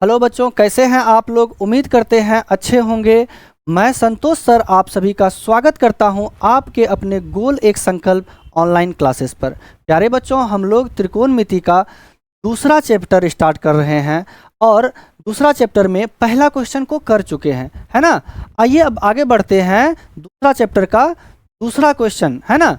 Hello बच्चों, कैसे हैं आप लोग। उम्मीद करते हैं अच्छे होंगे। मैं संतोष सर आप सभी का स्वागत करता हूं आपके अपने गोल एक संकल्प ऑनलाइन क्लासेस पर। प्यारे बच्चों, हम लोग त्रिकोणमिति का दूसरा चैप्टर स्टार्ट कर रहे हैं और दूसरा चैप्टर में पहला क्वेश्चन को कर चुके हैं, है ना। आइए अब आगे बढ़ते हैं। दूसरा चैप्टर का दूसरा क्वेश्चन, है ना।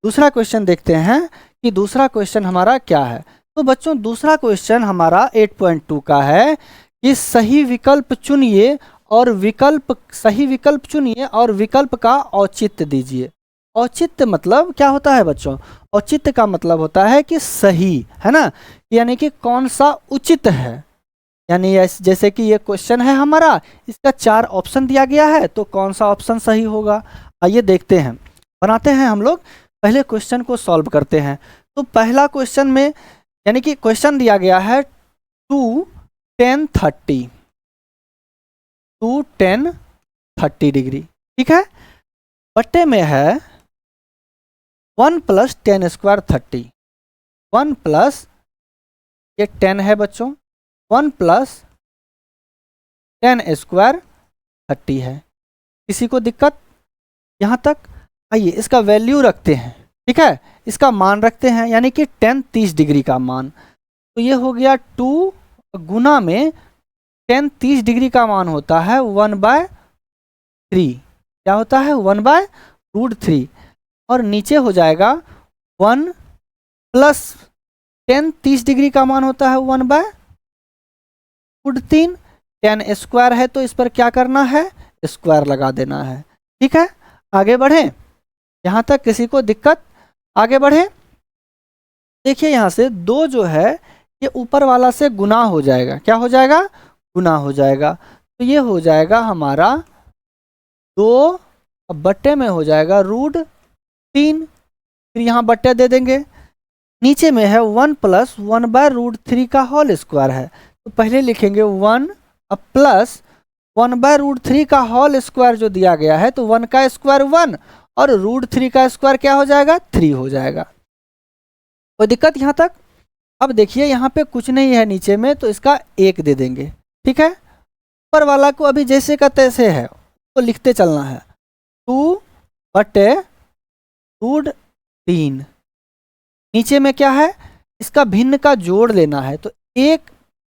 दूसरा क्वेश्चन देखते हैं कि दूसरा क्वेश्चन हमारा क्या है। तो बच्चों, दूसरा क्वेश्चन हमारा 8.2 का है कि सही विकल्प चुनिए और विकल्प चुनिए और विकल्प का औचित्य दीजिए। औचित्य मतलब क्या होता है बच्चों? औचित्य का मतलब होता है कि सही, है ना, यानी कि कौन सा उचित है। यानी जैसे कि ये क्वेश्चन है हमारा, इसका 4 ऑप्शन दिया गया है, तो कौन सा ऑप्शन सही होगा। आइए देखते हैं, बनाते हैं हम लोग। पहले क्वेश्चन को सॉल्व करते हैं। तो पहला क्वेश्चन में यानी कि क्वेश्चन दिया गया है 2 10 30 2 10 30 डिग्री, ठीक है। बट्टे में है 1 + 10 स्क्वायर 30। 1 प्लस ये 10 है बच्चों, 1 + 10 स्क्वायर 30 है। किसी को दिक्कत यहाँ तक? आइए इसका वैल्यू रखते हैं, ठीक है, इसका मान रखते हैं, यानी कि 10 30 डिग्री का मान। तो ये हो गया 2 गुना में 10 30 डिग्री का मान होता है 1/3। क्या होता है? 1/√3। और नीचे हो जाएगा 1 + 10 30 डिग्री का मान होता है 1/√3। 10 स्क्वायर है तो इस पर क्या करना है? स्क्वायर लगा देना है, ठीक है। आगे बढ़ें, यहाँ तक किसी को दिक्कत? आगे बढ़ें। देखिए यहाँ से 2 जो है ये ऊपर वाला से गुना हो जाएगा। क्या हो जाएगा? गुना हो जाएगा। तो ये हो जाएगा हमारा 2 बट्टे में हो जाएगा √3। फिर यहाँ बट्टे दे देंगे। नीचे में है 1 + 1/√3 का होल स्क्वायर है, तो पहले लिखेंगे 1 + 1/√3 का होल स्क्वायर जो दिया गया है, तो 1 का स्क्वायर 1 और √3 का स्क्वायर क्या हो जाएगा? 3 हो जाएगा। कोई दिक्कत यहाँ तक? अब देखिए यहाँ पे कुछ नहीं है नीचे में, तो इसका 1 दे देंगे, ठीक है। ऊपर वाला को अभी जैसे का तैसे है तो लिखते चलना है। 2 बटे √3। नीचे में क्या है? इसका भिन्न का जोड़ लेना है। तो 1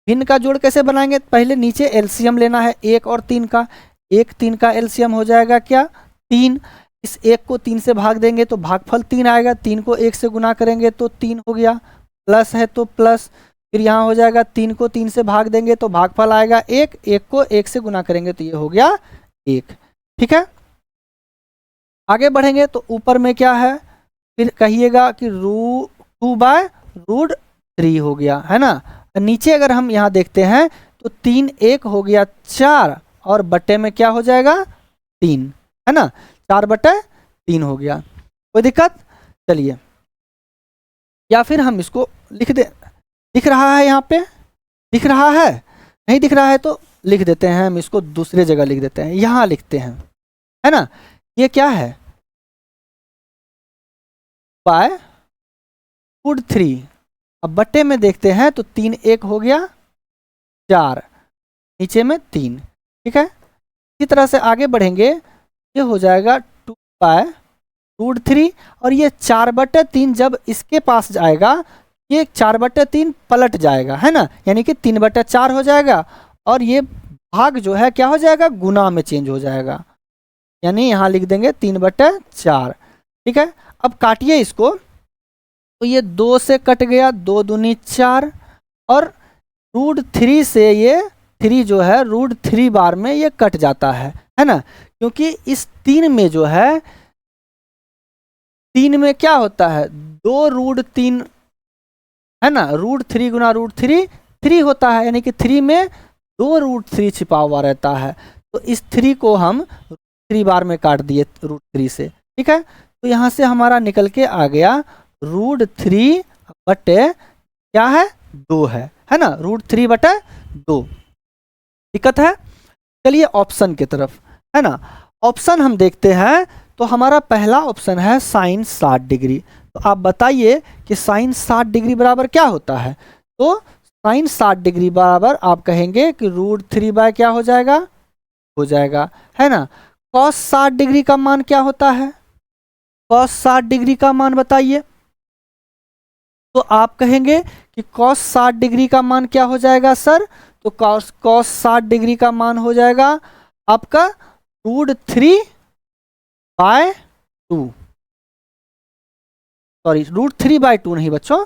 भिन्न का जोड़ कैसे बनाएंगे? पहले नीचे एलसीएम लेना है 1 और 3 का। 1 3 का एलसीएम हो जाएगा क्या? 3। इस 1 को 3 से भाग देंगे तो भागफल 3 आएगा। 3 को 1 से गुना करेंगे तो 3 हो गया। प्लस है तो प्लस, फिर यहाँ हो जाएगा 3 को 3 से भाग देंगे तो भागफल आएगा 1। 1 को 1 से गुना करेंगे तो ये हो गया 1, ठीक है। आगे बढ़ेंगे तो ऊपर में क्या है? फिर कहिएगा कि 2/√3 हो गया, है ना। नीचे अगर हम यहाँ देखते हैं तो 3 1 हो गया 4 और बट्टे में क्या हो जाएगा? 3, है ना। 4/3 हो गया। कोई दिक्कत? चलिए, या फिर हम इसको लिख दे। दिख रहा है यहाँ पे? दिख रहा है? नहीं दिख रहा है तो लिख देते हैं, हम इसको दूसरे जगह लिख देते हैं। यहाँ लिखते हैं, है ना। ये क्या है? √3। अब बट्टे में देखते हैं तो 3 1 हो गया 4, नीचे में 3, ठीक है। इसी तरह से आगे बढ़ेंगे, ये हो जाएगा 2/√3 और ये 4/3 जब इसके पास जाएगा, ये 4/3 पलट जाएगा, है ना, यानी कि 3/4 हो जाएगा। और ये भाग जो है क्या हो जाएगा? गुना में चेंज हो जाएगा, यानी यहाँ लिख देंगे 3/4, ठीक है। अब काटिए इसको, तो ये 2 से कट गया, 2 दूनी 4 और √3 से ये 3 जो है √3 बार में ये कट जाता है ना। क्योंकि इस 3 में जो है, 3 में क्या होता है? 2√3, है ना। √3 गुना √3 3 होता है, यानी कि 3 में 2√3 छिपा हुआ रहता है। तो इस 3 को हम 3 बार में काट दिए √3 से, ठीक है। तो यहाँ से हमारा निकल के आ गया √3 बटे क्या है? 2 है ना। √3/2। दिक्कत है? चलिए ऑप्शन की तरफ, है ना। ऑप्शन हम देखते हैं तो हमारा पहला ऑप्शन है sin 60 डिग्री। तो आप बताइए कि sin 60 डिग्री बराबर क्या होता है? तो साइन 60 डिग्री बराबर आप कहेंगे कि √3 क्या हो जाएगा, है ना। कॉस 60 डिग्री का मान क्या होता है, कॉस 60 डिग्री का मान बताइए। तो आप कहेंगे कि कॉस 60 डिग्री का मान क्या हो जाएगा सर, तो कॉस 60 डिग्री का मान हो जाएगा आपका √3/2, सॉरी √3/2 नहीं बच्चों,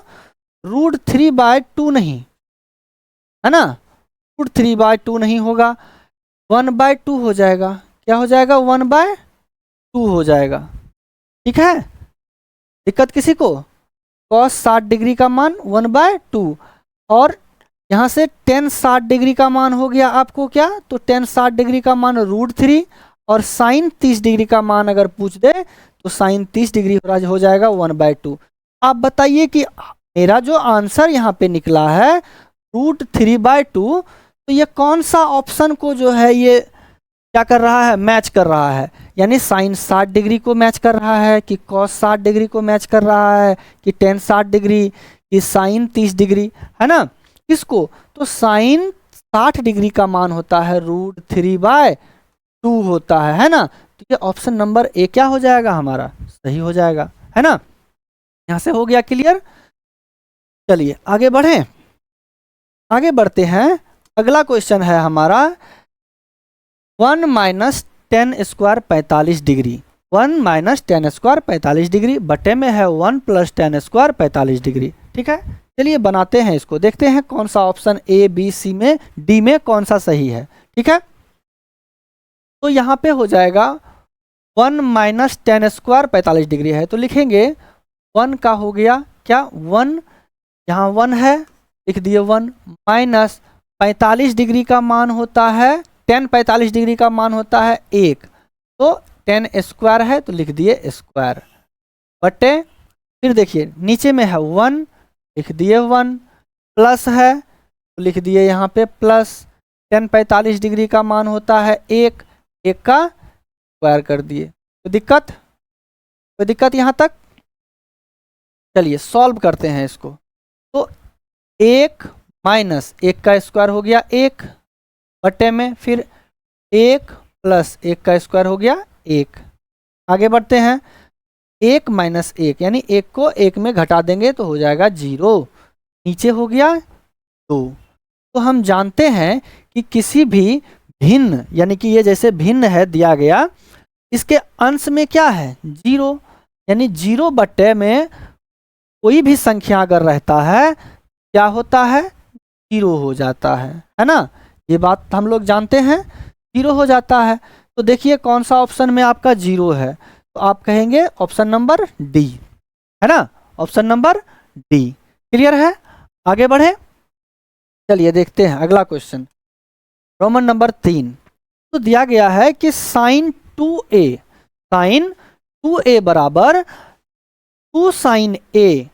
√3/2 नहीं, है ना, √3/2 नहीं होगा, 1/2 हो जाएगा। क्या हो जाएगा, 1/2 हो जाएगा। ठीक है, दिक्कत किसी को, कॉस 60 डिग्री का मान 1/2 और यहाँ से टेन 60 डिग्री का मान हो गया आपको क्या, तो टेन 60 डिग्री का मान √3 और साइन 30 डिग्री का मान अगर पूछ दे तो साइन 30 डिग्री हो जाएगा 1/2। आप बताइए कि मेरा जो आंसर यहाँ पे निकला है √3/2, तो ये कौन सा ऑप्शन को जो है ये क्या कर रहा है, मैच कर रहा है, यानी साइन 60 डिग्री को मैच कर रहा है कि कॉस 60 डिग्री को मैच कर रहा है कि टेन 60 डिग्री कि साइन 30 डिग्री, है ना। किसको, तो साइन 60 डिग्री का मान होता है √3/2 होता है ना। तो ये ऑप्शन नंबर ए क्या हो जाएगा हमारा, सही हो जाएगा, है ना। यहाँ से हो गया क्लियर। चलिए आगे बढ़ें, आगे बढ़ते हैं। अगला क्वेश्चन है हमारा 1 - 10 स्क्वायर 45 डिग्री, 1 - 10 स्क्वायर 45 डिग्री बटे में है 1 + 10 स्क्वायर 45 डिग्री। ठीक है, चलिए बनाते हैं इसको, देखते हैं कौन सा ऑप्शन ए बी सी में डी में कौन सा सही है। ठीक है, तो यहाँ पे हो जाएगा 1 - 10 स्क्वायर 45 डिग्री है, तो लिखेंगे 1 का हो गया क्या 1, यहाँ 1 है लिख दिए 1, माइनस 45 डिग्री का मान होता है 10 45 डिग्री का मान होता है 1, तो 10 स्क्वायर है तो लिख दिए स्क्वायर बटे, फिर देखिए नीचे में है 1 लिख दिए 1, प्लस है तो लिख दिए यहाँ पे प्लस, 10 45 डिग्री का मान होता है 1, 1 का स्क्वायर कर दिए। तो कोई दिक्कत यहाँ तक। चलिए सॉल्व करते हैं इसको, तो 1 माइनस 1 का स्क्वायर हो गया 1 बटे में, फिर 1 + 1 का स्क्वायर हो गया 1। आगे बढ़ते हैं, 1 - 1 यानी 1 को 1 में घटा देंगे तो हो जाएगा 0, नीचे हो गया 2। तो हम जानते हैं कि किसी भी भिन्न, यानी कि ये जैसे भिन्न है दिया गया, इसके अंश में क्या है 0, यानी 0 बटे में कोई भी संख्या अगर रहता है क्या होता है 0 हो जाता है ना। ये बात हम लोग जानते हैं 0 हो जाता है। तो देखिए कौन सा ऑप्शन में आपका 0 है, तो आप कहेंगे ऑप्शन नंबर डी, है ना, ऑप्शन नंबर डी। क्लियर है, आगे बढ़े। चलिए देखते हैं अगला क्वेश्चन, रोमन नंबर 3। तो दिया गया है कि साइन 2a बराबर 2 साइन a,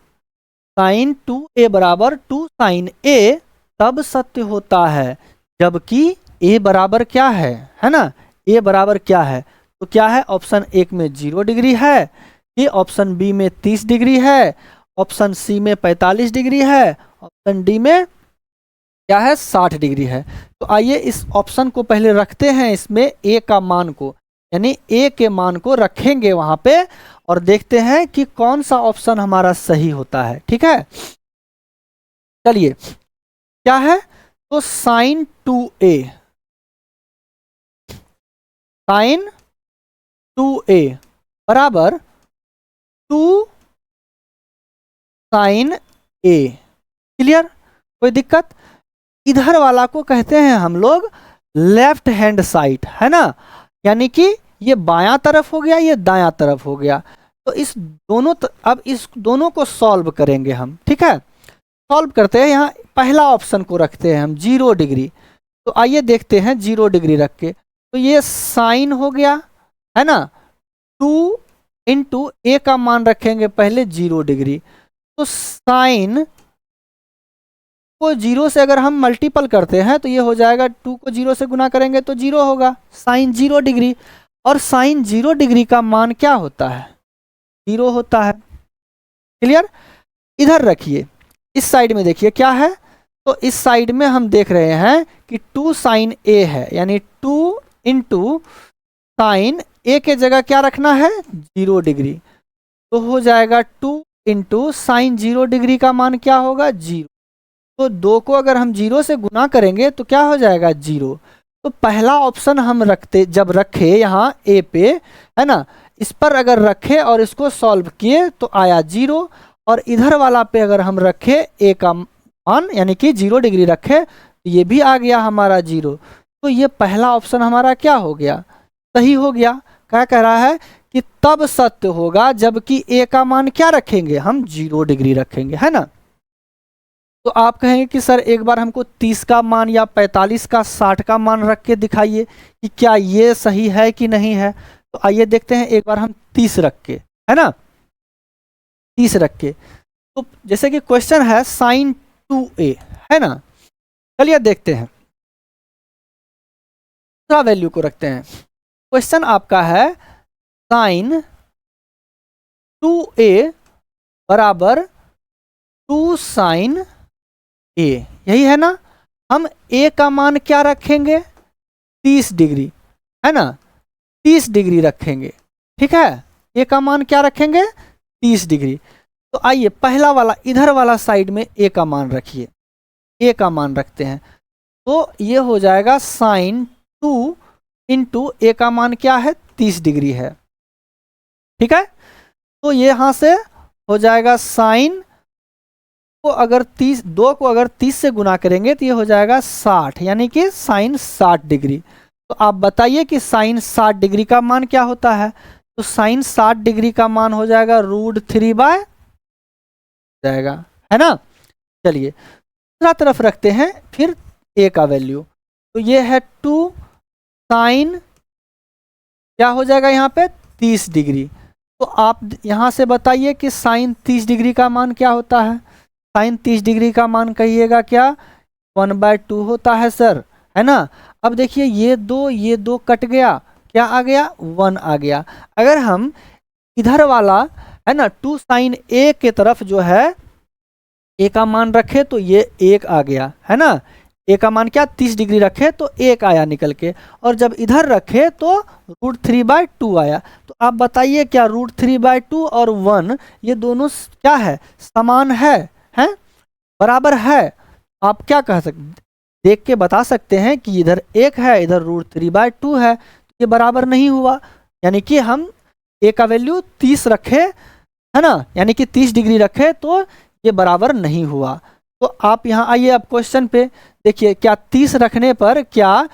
साइन 2a बराबर 2 साइन a तब सत्य होता है जबकि a बराबर क्या है ना, a बराबर क्या है, तो क्या है, ऑप्शन 1 में 0 डिग्री है, ये ऑप्शन बी में 30 डिग्री है, ऑप्शन सी में 45 डिग्री है, ऑप्शन डी में क्या है 60 डिग्री है। तो आइए इस ऑप्शन को पहले रखते हैं, इसमें a का मान को, यानी a के मान को रखेंगे वहां पे और देखते हैं कि कौन सा ऑप्शन हमारा सही होता है। ठीक है, चलिए क्या है, तो साइन 2a, साइन 2a बराबर 2 साइन a। क्लियर, कोई दिक्कत। इधर वाला को कहते हैं हम लोग लेफ्ट हैंड साइड, है ना, यानी कि ये बायां तरफ हो गया, ये दायां तरफ हो गया। तो इस दोनों अब इस दोनों को सॉल्व करेंगे हम। ठीक है, सॉल्व करते हैं, यहाँ पहला ऑप्शन को रखते हैं हम 0 डिग्री। तो आइए देखते हैं 0 डिग्री रख के, तो ये साइन हो गया, है ना, 2 × a का मान रखेंगे पहले 0 डिग्री, तो साइन को 0 से अगर हम मल्टीपल करते हैं तो ये हो जाएगा 2 को 0 से गुना करेंगे तो 0 होगा, साइन 0 डिग्री। और साइन 0 डिग्री का मान क्या होता है 0 होता है। क्लियर, इधर रखिए, इस साइड में देखिए क्या है, तो इस साइड में हम देख रहे हैं कि 2 साइन ए है, यानी 2 इंटू साइन ए के जगह क्या रखना है 0 डिग्री, तो हो जाएगा 2 इंटू साइन 0 डिग्री का मान क्या होगा 0। तो 2 को अगर हम 0 से गुना करेंगे तो क्या हो जाएगा 0। तो पहला ऑप्शन हम जब रखे यहाँ ए पे, है ना, इस पर अगर रखे और इसको सॉल्व किए तो आया 0, और इधर वाला पे अगर हम रखे ए का मान यानी कि 0 डिग्री रखे तो ये भी आ गया हमारा 0। तो ये पहला ऑप्शन हमारा क्या हो गया, सही हो गया। क्या कह रहा है कि तब सत्य होगा जबकि ए का मान क्या रखेंगे हम 0 डिग्री रखेंगे, है ना। तो आप कहेंगे कि सर एक बार हमको 30 का मान या 45 का 60 का मान रख के दिखाइए कि क्या ये सही है कि नहीं है। तो आइए देखते हैं, एक बार हम 30 रख के, है ना, 30 रख के। तो जैसे कि क्वेश्चन है साइन 2a, है ना, चलिए देखते हैं, दूसरा वैल्यू को रखते हैं। क्वेश्चन आपका है साइन 2a बराबर 2 साइन ए, यही है ना। हम ए का मान क्या रखेंगे 30 डिग्री, है ना, 30 डिग्री रखेंगे, ठीक है। ए का मान क्या रखेंगे 30 डिग्री। तो आइए पहला वाला इधर वाला साइड में ए का मान रखिए, ए का मान रखते हैं। तो ये हो जाएगा साइन 2 इंटू ए का मान क्या है 30 डिग्री है, ठीक है। तो ये यहाँ से हो जाएगा साइन को अगर 2 को अगर 30 से गुना करेंगे तो ये हो जाएगा 60, यानी कि साइन 60 डिग्री। तो आप बताइए कि साइन 60 डिग्री का मान क्या होता है। तो साइन 60 डिग्री का मान हो जाएगा √3 जाएगा, है ना। चलिए दूसरा तरफ रखते हैं फिर ए का वैल्यू। तो ये है 2 साइन क्या हो जाएगा यहाँ पे 30 डिग्री। तो आप यहाँ से बताइए कि साइन 30 डिग्री का मान क्या होता है। साइन 30 डिग्री का मान कहिएगा क्या 1/2 होता है सर, है ना। अब देखिए ये दो कट गया, क्या आ गया 1 आ गया। अगर हम इधर वाला है ना 2 साइन ए के तरफ जो है ए का मान रखे तो ये 1 आ गया, है ना। ए का मान क्या 30 डिग्री रखे तो 1 आया निकल के, और जब इधर रखे तो √3/2 आया। तो आप बताइए क्या √3/2 और 1 ये दोनों क्या है समान है, बराबर है। आप क्या कह सकते देख के बता सकते हैं कि इधर 1 है इधर √3/2 है, ये बराबर नहीं हुआ। यानी कि हम ए का वैल्यू 30 रखे, है ना, यानी कि 30 डिग्री रखे तो ये बराबर नहीं हुआ। तो आप यहाँ आइए अब क्वेश्चन पे देखिए, क्या 30 रखने पर क्या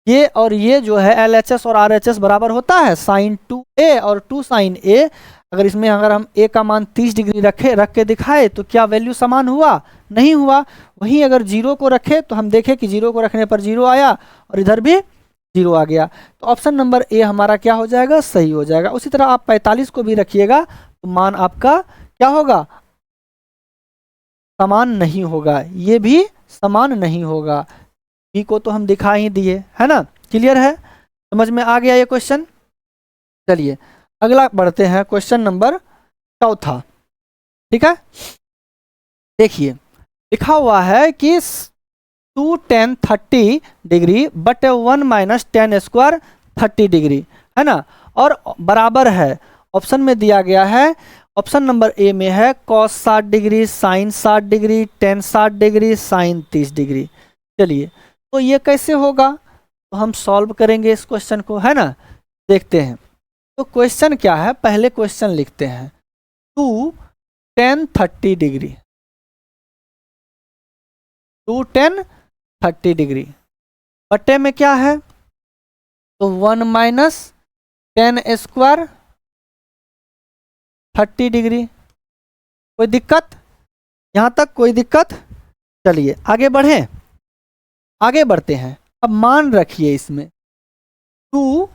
ये और ये जो है LHS और RHS बराबर होता है साइन 2a और 2 साइन a। अगर इसमें अगर हम a का मान 30 डिग्री रख के दिखाए तो क्या वैल्यू समान हुआ, नहीं हुआ। वहीं अगर 0 को रखे तो हम देखें कि 0 को रखने पर 0 आया और इधर भी 0 आ गया। तो ऑप्शन नंबर ए हमारा क्या हो जाएगा सही हो जाएगा। उसी तरह आप 45 को भी रखिएगा तो मान आपका क्या होगा समान नहीं होगा, ये भी समान नहीं होगा। बी को तो हम दिखा ही दिए, है ना। क्लियर है, समझ में आ गया ये क्वेश्चन। चलिए अगला बढ़ते हैं, क्वेश्चन नंबर 4, ठीक है। देखिए लिखा हुआ है कि 2 tan 30 degree but 1 - tan square 30 degree, है ना, और बराबर है। ऑप्शन में दिया गया है, ऑप्शन नंबर ए में है cos 60 degree, sine 60 degree, tan 60 degree, sine 30 degree. चलिए तो ये कैसे होगा, तो हम सॉल्व करेंगे इस क्वेश्चन को, है ना। देखते हैं तो क्वेश्चन क्या है, पहले क्वेश्चन लिखते हैं 2 tan 30 डिग्री, 2 tan 30 डिग्री बटे में क्या है तो 1 - tan स्क्वायर 30 डिग्री। कोई दिक्कत यहाँ तक, कोई दिक्कत। चलिए आगे बढ़ें, आगे बढ़ते हैं। अब मान रखिए इसमें 2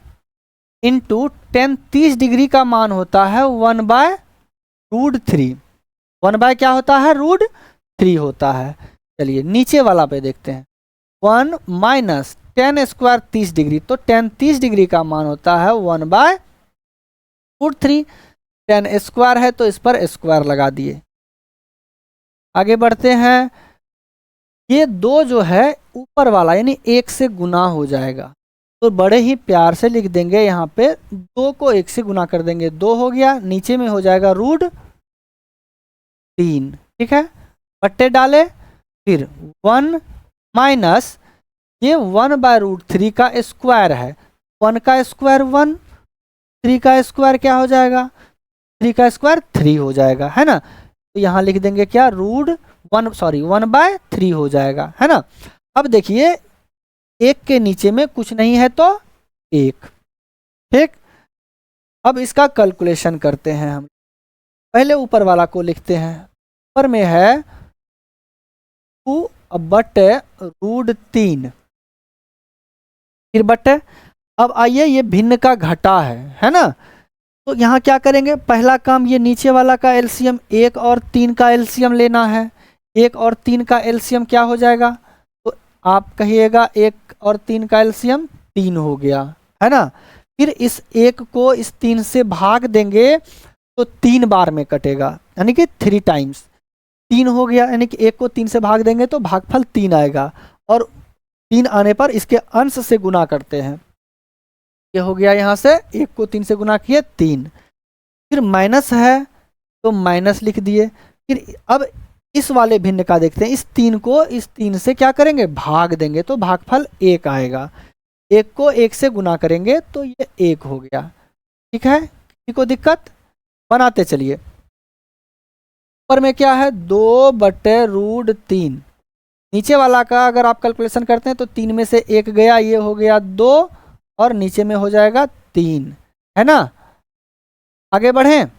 इंटू tan 30 डिग्री का मान होता है 1/√3, 1 क्या होता है √3 होता है। चलिए नीचे वाला पे देखते हैं 1 - tan स्क्वायर 30 डिग्री, तो tan 30 डिग्री का मान होता है 1/√3। tan स्क्वायर है तो इस पर स्क्वायर लगा दिए। आगे बढ़ते हैं ये 2 जो है ऊपर वाला यानी 1 से गुना हो जाएगा। तो बड़े ही प्यार से लिख देंगे, यहाँ पे 2 को 1 से गुना कर देंगे, 2 हो गया, नीचे में हो जाएगा √3। ठीक है, पट्टे डाले, फिर 1 माइनस ये 1/√3 का स्क्वायर है, 1 का स्क्वायर 1, 3 का स्क्वायर क्या हो जाएगा, 3 का स्क्वायर 3 हो जाएगा, है ना। तो यहाँ लिख देंगे क्या, √1/3 हो जाएगा, है ना। अब देखिए 1 के नीचे में कुछ नहीं है तो 1। ठीक, अब इसका कैलकुलेशन करते हैं हम। पहले ऊपर वाला को लिखते हैं, ऊपर में है 2/√3, फिर बटे, अब आइए ये भिन्न का घटा है ना। तो यहाँ क्या करेंगे, पहला काम ये नीचे वाला का एलसीएम 1 और 3 का एलसीएम लेना है। 1 और 3 का एलसीएम क्या हो जाएगा, तो आप कहिएगा 1 और 3 का एलसीएम 3 हो गया, है ना। फिर इस 1 को इस 3 से भाग देंगे तो 3 बार में कटेगा, यानी कि 3 टाइम्स 3 हो गया, यानी कि 1 को 3 से भाग देंगे तो भागफल 3 आएगा, और 3 आने पर इसके अंश से गुना करते हैं। ये हो गया, यहाँ से 1 को 3 से गुना किए 3, फिर माइनस है तो माइनस लिख दिए। फिर अब इस वाले भिन्न का देखते हैं, इस 3 को इस 3 से क्या करेंगे, भाग देंगे तो भागफल 1 आएगा। 1 को 1 से गुना करेंगे तो ये 1 हो गया। ठीक है, किसी को दिक्कत, बनाते चलिए। ऊपर में क्या है 2/√3, नीचे वाला का अगर आप कैलकुलेशन करते हैं तो 3 में से 1 गया, ये हो गया 2 और नीचे में हो जाएगा 3, है ना। आगे बढ़ें,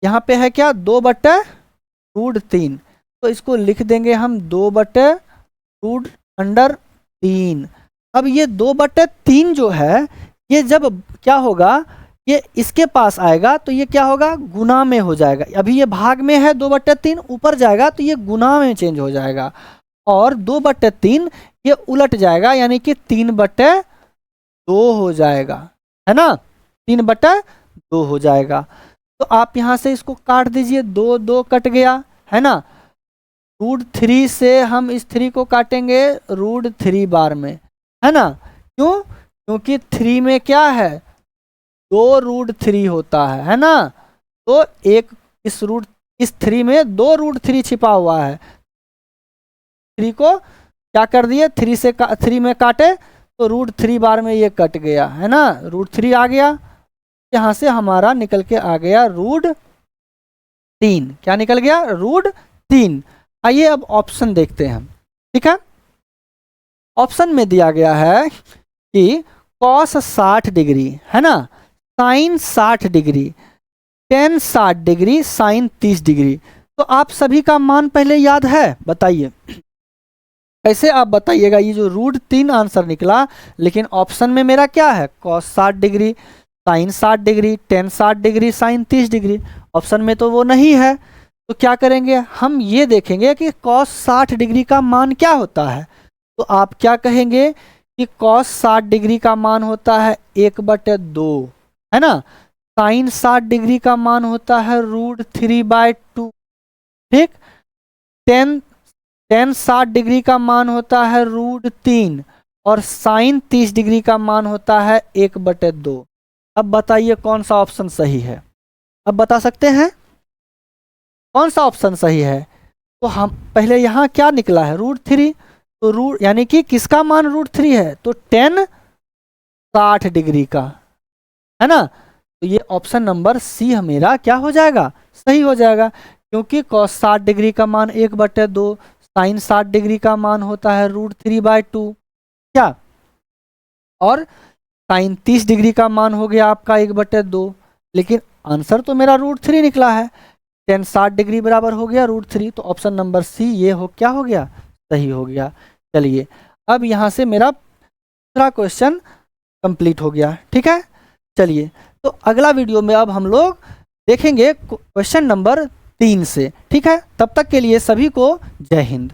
यहाँ पे है क्या 2/√3, तो इसको लिख देंगे हम 2/√3। अब ये 2/3 जो है ये जब क्या होगा, ये इसके पास आएगा तो ये क्या होगा, गुना में हो जाएगा। अभी ये भाग में है 2/3, ऊपर जाएगा तो ये गुना में चेंज हो जाएगा, और 2/3 ये उलट जाएगा, यानी कि 3/2 हो जाएगा, है ना। 3/2 हो जाएगा। तो आप यहाँ से इसको काट दीजिए, 2 2 कट गया, है ना। √3 से हम इस 3 को काटेंगे √3 बार में, है ना। क्यों, क्योंकि 3 में क्या है 2√3 होता है ना। तो एक इस 3 में 2√3 छिपा हुआ है। 3 को क्या कर दिए, 3 से 3 में काटे तो √3 बार में ये कट गया, है ना। √3 आ गया, यहाँ से हमारा निकल के आ गया √3। क्या निकल गया, √3। आइए अब ऑप्शन देखते हैं। ठीक है, ऑप्शन में दिया गया है कि cos 60 डिग्री, है ना, sin 60 degree, tan 60 degree, sin 30 degree. तो आप सभी का मान पहले याद है, बताइए कैसे, आप बताइएगा। ये जो √3 आंसर निकला, लेकिन ऑप्शन में मेरा क्या है, cos 60 degree, sin 60 degree, tan 60 degree, sin 30 degree. Option में तो वो नहीं है, तो क्या करेंगे, हम ये देखेंगे कि cos 60 डिग्री का मान क्या होता है। तो आप क्या कहेंगे कि cos 60 डिग्री का मान होता है 1/2, है ना। sin 60 डिग्री का मान होता है √3/2। ठीक, tan 60 डिग्री का मान होता है √3, और sin 30 डिग्री का मान होता है 1/2। अब बताइए कौन सा ऑप्शन सही है, अब बता सकते हैं कौन सा ऑप्शन सही है। तो हम पहले यहाँ क्या निकला है √3, तो यानी कि किसका मान √3 है, तो tan 60 डिग्री का, है ना। तो ये ऑप्शन नंबर सी मेरा क्या हो जाएगा, सही हो जाएगा, क्योंकि cos 60 डिग्री का मान 1/2, sin 60 डिग्री का मान होता है √3/2, क्या, और sin 30 डिग्री का मान हो गया आपका 1/2। लेकिन आंसर तो मेरा √3 निकला है, tan 60 डिग्री बराबर हो गया √3, तो ऑप्शन नंबर सी ये हो क्या हो गया, सही हो गया। चलिए अब यहाँ से मेरा दूसरा क्वेश्चन कंप्लीट हो गया। ठीक है, चलिए तो अगला वीडियो में अब हम लोग देखेंगे क्वेश्चन नंबर 3 से। ठीक है, तब तक के लिए सभी को जय हिंद।